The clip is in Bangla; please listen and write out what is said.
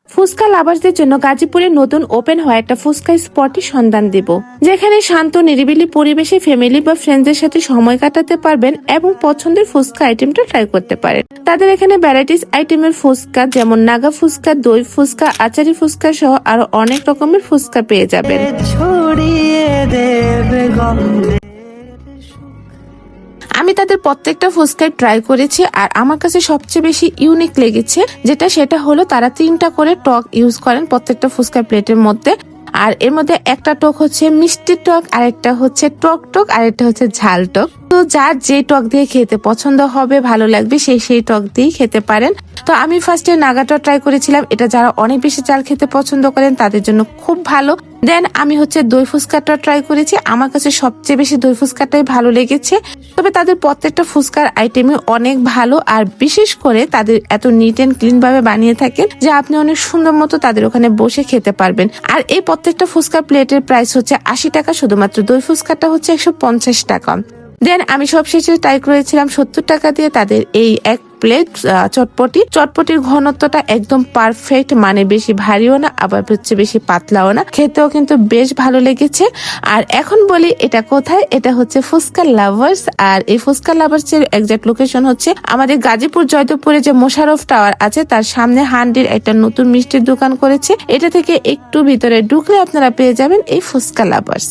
ফুচকা লাভার্সদের জন্য গাজীপুরে নতুন ওপেন হওয়া একটা ফুচকা স্পটের সন্ধান দিব, যেখানে শান্ত নিরিবিলি পরিবেশে ফ্যামিলি বা ফ্রেন্ডসদের সাথে সময় কাটাতে পারবেন এবং পছন্দের ফুচকা আইটেমটা ট্রাই করতে পারেন। তাদের এখানে ভ্যারাইটিস আইটেমের ফুচকা যেমন নাগা ফুচকা, দই ফুচকা, আচারি ফুচকা সহ আরো অনেক রকমের ফুচকা পেয়ে যাবেন। আমি তাদের প্রত্যেকটা ফুচকায় ট্রাই করেছি, আর আমার কাছে সবচেয়ে বেশি ইউনিক লেগেছে সেটা হলো তারা 3টা করে টক ইউজ করেন প্রত্যেকটা ফুচকা প্লেটের মধ্যে। আর এর মধ্যে একটা টক হচ্ছে মিষ্টি টক, আরেকটা হচ্ছে টক টক, আরেকটা হচ্ছে ঝাল টক। তো যার যে টক দিয়ে খেতে পছন্দ হবে, ভালো লাগবে, সেই টক দিয়ে খেতে পারেন। তো আমি ফার্স্টে নাগাটা ট্রাই করেছিলাম, এটা যারা অনেক বেশি ঝাল খেতে পছন্দ করেন তাদের জন্য খুব ভালো। দেন আমি দই ফুচকাটা ট্রাই করেছি, আমার কাছে সবচেয়ে বেশি দই ফুচকাটাই ভালো লেগেছে। তবে তাদের প্রত্যেকটা ফুচকার আইটেমই অনেক ভালো, আর বিশেষ করে তাদের এত নিট এন্ড ক্লিন ভাবে বানিয়ে থাকেন যে আপনি অনেক সুন্দর মতো তাদের ওখানে বসে খেতে পারবেন। আর এই প্রত্যেকটা ফুচকা প্লেটের প্রাইস হচ্ছে 80 টাকা, শুধুমাত্র দই ফুচকাটা হচ্ছে 150 টাকা। দেন আমি সবশেষে ট্রাই করেছিলাম 70 টাকা দিয়ে তাদের এই এক প্লেট চটপটির ঘনত্বটা একদম পারফেক্ট, মানে বেশি ভারীও না আবার বেশি পাতলাও না, খেতেও কিন্তু বেশ ভালো লেগেছে। আর এখন বলি এটা কোথায়, এটা হচ্ছে ফুচকা লাভার্স। আর এই ফুচকা লাভার্স এর এক্সাক্ট লোকেশন হচ্ছে আমাদের গাজীপুর জয়দেবপুরে যে মোশাররফ টাওয়ার আছে তার সামনে হান্ডির একটা নতুন মিষ্টির দোকান করেছে, এটা থেকে একটু ভিতরে ঢুকলে আপনারা পেয়ে যাবেন এই ফুচকা লাভার্স।